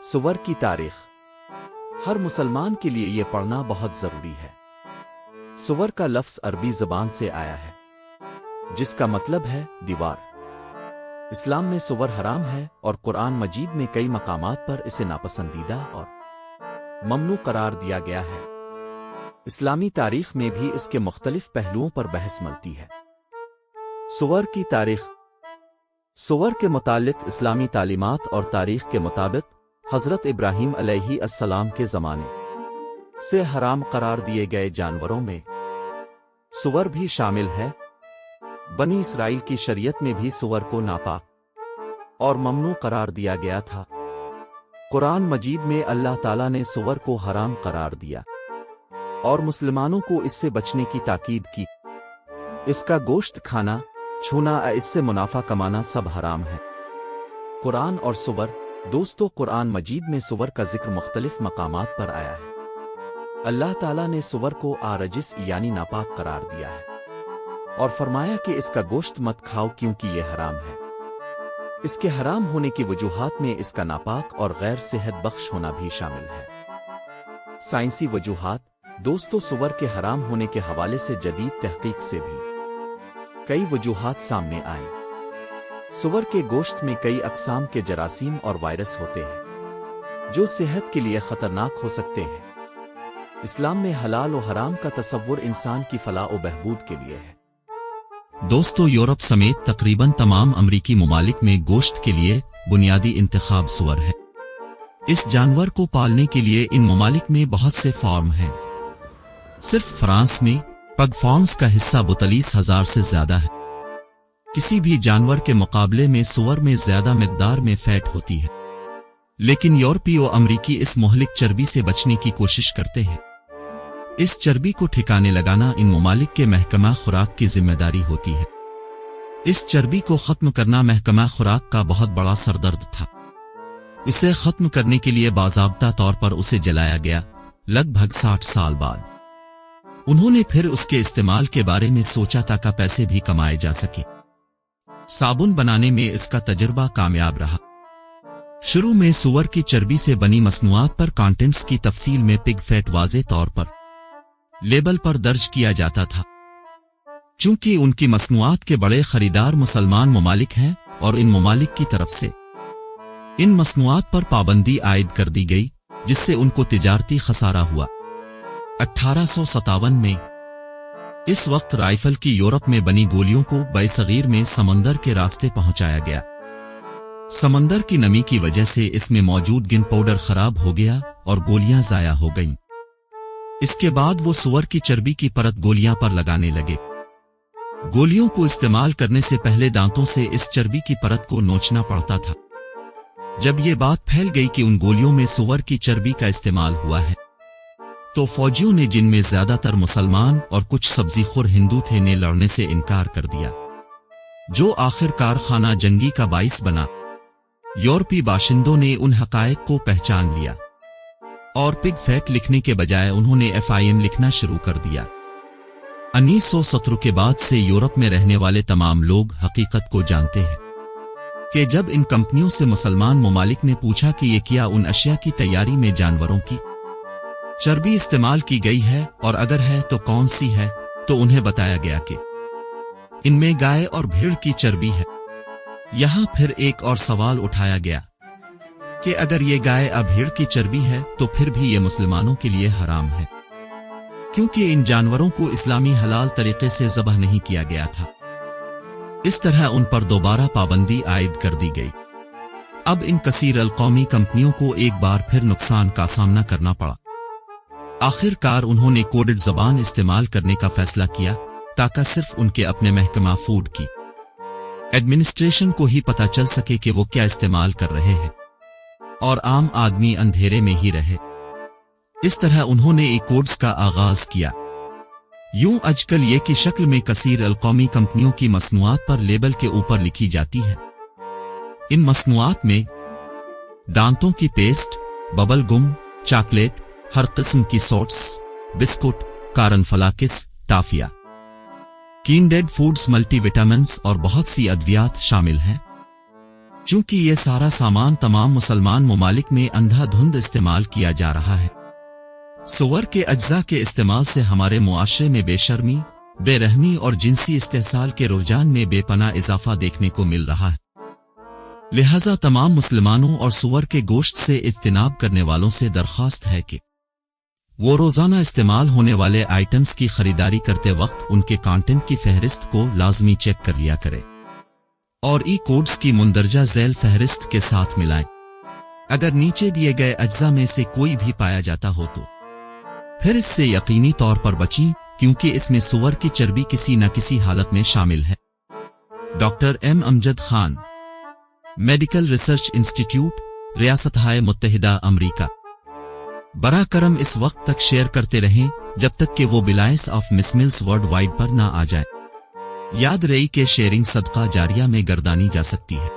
سور کی تاریخ ہر مسلمان کے لیے یہ پڑھنا بہت ضروری ہے۔ سور کا لفظ عربی زبان سے آیا ہے جس کا مطلب ہے دیوار۔ اسلام میں سور حرام ہے اور قرآن مجید میں کئی مقامات پر اسے ناپسندیدہ اور ممنوع قرار دیا گیا ہے۔ اسلامی تاریخ میں بھی اس کے مختلف پہلوؤں پر بحث ملتی ہے۔ سور کی تاریخ سور کے متعلق اسلامی تعلیمات اور تاریخ کے مطابق حضرت ابراہیم علیہ السلام کے زمانے سے حرام قرار دیے گئے جانوروں میں سور بھی شامل ہے۔ بنی اسرائیل کی شریعت میں بھی سور کو ناپاک اور ممنوع قرار دیا گیا تھا۔ قرآن مجید میں اللہ تعالیٰ نے سور کو حرام قرار دیا اور مسلمانوں کو اس سے بچنے کی تاکید کی۔ اس کا گوشت کھانا، چھونا، اس سے منافع کمانا سب حرام ہے۔ قرآن اور سور دوستو، قرآن مجید میں سور کا ذکر مختلف مقامات پر آیا ہے۔ اللہ تعالیٰ نے سور کو آرجس یعنی ناپاک قرار دیا ہے اور فرمایا کہ اس کا گوشت مت کھاؤ کیونکہ یہ حرام ہے۔ اس کے حرام ہونے کی وجوہات میں اس کا ناپاک اور غیر صحت بخش ہونا بھی شامل ہے۔ سائنسی وجوہات دوستو، سور کے حرام ہونے کے حوالے سے جدید تحقیق سے بھی کئی وجوہات سامنے آئیں۔ سور کے گوشت میں کئی اقسام کے جراثیم اور وائرس ہوتے ہیں جو صحت کے لیے خطرناک ہو سکتے ہیں۔ اسلام میں حلال و حرام کا تصور انسان کی فلاح و بہبود کے لیے ہے۔ دوستو، یورپ سمیت تقریباً تمام امریکی ممالک میں گوشت کے لیے بنیادی انتخاب سور ہے۔ اس جانور کو پالنے کے لیے ان ممالک میں بہت سے فارم ہیں۔ صرف فرانس میں پگ فارمز کا حصہ 42,000 سے زیادہ ہے۔ کسی بھی جانور کے مقابلے میں سور میں زیادہ مقدار میں فیٹ ہوتی ہے، لیکن یورپی و امریکی اس مہلک چربی سے بچنے کی کوشش کرتے ہیں۔ اس چربی کو ٹھکانے لگانا ان ممالک کے محکمہ خوراک کی ذمہ داری ہوتی ہے۔ اس چربی کو ختم کرنا محکمہ خوراک کا بہت بڑا سردرد تھا۔ اسے ختم کرنے کے لیے باضابطہ طور پر اسے جلایا گیا۔ لگ بھگ 60 سال بعد انہوں نے پھر اس کے استعمال کے بارے میں سوچا تاکہ پیسے بھی کمائے جا سکے۔ صابن بنانے میں اس کا تجربہ کامیاب رہا۔ شروع میں سور کی چربی سے بنی مصنوعات پر کانٹینٹس کی تفصیل میں پگ فیٹ واضح طور پر لیبل پر درج کیا جاتا تھا۔ چونکہ ان کی مصنوعات کے بڑے خریدار مسلمان ممالک ہیں اور ان ممالک کی طرف سے ان مصنوعات پر پابندی عائد کر دی گئی، جس سے ان کو تجارتی خسارہ ہوا۔ 1857 میں اس وقت رائفل کی یورپ میں بنی گولیوں کو صغیر میں سمندر کے راستے پہنچایا گیا۔ سمندر کی نمی کی وجہ سے اس میں موجود گن پاؤڈر خراب ہو گیا اور گولیاں ضائع ہو گئیں۔ اس کے بعد وہ سور کی چربی کی پرت گولیاں پر لگانے لگے۔ گولیوں کو استعمال کرنے سے پہلے دانتوں سے اس چربی کی پرت کو نوچنا پڑتا تھا۔ جب یہ بات پھیل گئی کہ ان گولیوں میں سور کی چربی کا استعمال ہوا ہے، تو فوجیوں نے، جن میں زیادہ تر مسلمان اور کچھ سبزی خور ہندو تھے، نے لڑنے سے انکار کر دیا، جو آخر کار خانہ جنگی کا باعث بنا۔ یورپی باشندوں نے ان حقائق کو پہچان لیا اور پگ فیٹ لکھنے کے بجائے انہوں نے FIM لکھنا شروع کر دیا۔ 1917 کے بعد سے یورپ میں رہنے والے تمام لوگ حقیقت کو جانتے ہیں کہ جب ان کمپنیوں سے مسلمان ممالک نے پوچھا کہ یہ کیا ان اشیاء کی تیاری میں جانوروں کی چربی استعمال کی گئی ہے، اور اگر ہے تو کون سی ہے، تو انہیں بتایا گیا کہ ان میں گائے اور بھیڑ کی چربی ہے۔ یہاں پھر ایک اور سوال اٹھایا گیا کہ اگر یہ گائے اور بھیڑ کی چربی ہے تو پھر بھی یہ مسلمانوں کے لیے حرام ہے، کیونکہ ان جانوروں کو اسلامی حلال طریقے سے ذبح نہیں کیا گیا تھا۔ اس طرح ان پر دوبارہ پابندی عائد کر دی گئی۔ اب ان کثیر القومی کمپنیوں کو ایک بار پھر نقصان کا سامنا کرنا پڑا۔ آخر کار انہوں نے کوڈڈ زبان استعمال کرنے کا فیصلہ کیا تاکہ صرف ان کے اپنے محکمہ فوڈ کی ایڈمنسٹریشن کو ہی پتہ چل سکے کہ وہ کیا استعمال کر رہے ہیں اور عام آدمی اندھیرے میں ہی رہے۔ اس طرح انہوں نے ای کوڈز کا آغاز کیا۔ یوں آج کل یہ کی شکل میں کثیر القومی کمپنیوں کی مصنوعات پر لیبل کے اوپر لکھی جاتی ہے۔ ان مصنوعات میں دانتوں کی پیسٹ، ببل گم، چاکلیٹ، ہر قسم کی سوٹس، بسکٹ، کارن فلاکس، ٹافیا، کینڈیڈ فوڈز، ملٹی وٹامنز اور بہت سی ادویات شامل ہیں۔ چونکہ یہ سارا سامان تمام مسلمان ممالک میں اندھا دھند استعمال کیا جا رہا ہے۔ سور کے اجزاء کے استعمال سے ہمارے معاشرے میں بے شرمی، بے رحمی اور جنسی استحصال کے رجحان میں بے پناہ اضافہ دیکھنے کو مل رہا ہے۔ لہذا تمام مسلمانوں اور سور کے گوشت سے اجتناب کرنے والوں سے درخواست ہے کہ وہ روزانہ استعمال ہونے والے آئٹمز کی خریداری کرتے وقت ان کے کانٹینٹ کی فہرست کو لازمی چیک کر لیا کرے اور ای کوڈز کی مندرجہ ذیل فہرست کے ساتھ ملائیں۔ اگر نیچے دیے گئے اجزاء میں سے کوئی بھی پایا جاتا ہو تو پھر اس سے یقینی طور پر بچیں، کیونکہ اس میں سور کی چربی کسی نہ کسی حالت میں شامل ہے۔ Doctor M Amjad Khan, medical research institute, ریاستہائے متحدہ امریکہ۔ براہ کرم اس وقت تک شیئر کرتے رہیں جب تک کہ وہ بلائنس آف مسملز ورلڈ وائڈ پر نہ آ جائیں۔ یاد رہی کہ شیئرنگ صدقہ جاریہ میں گردانی جا سکتی ہے۔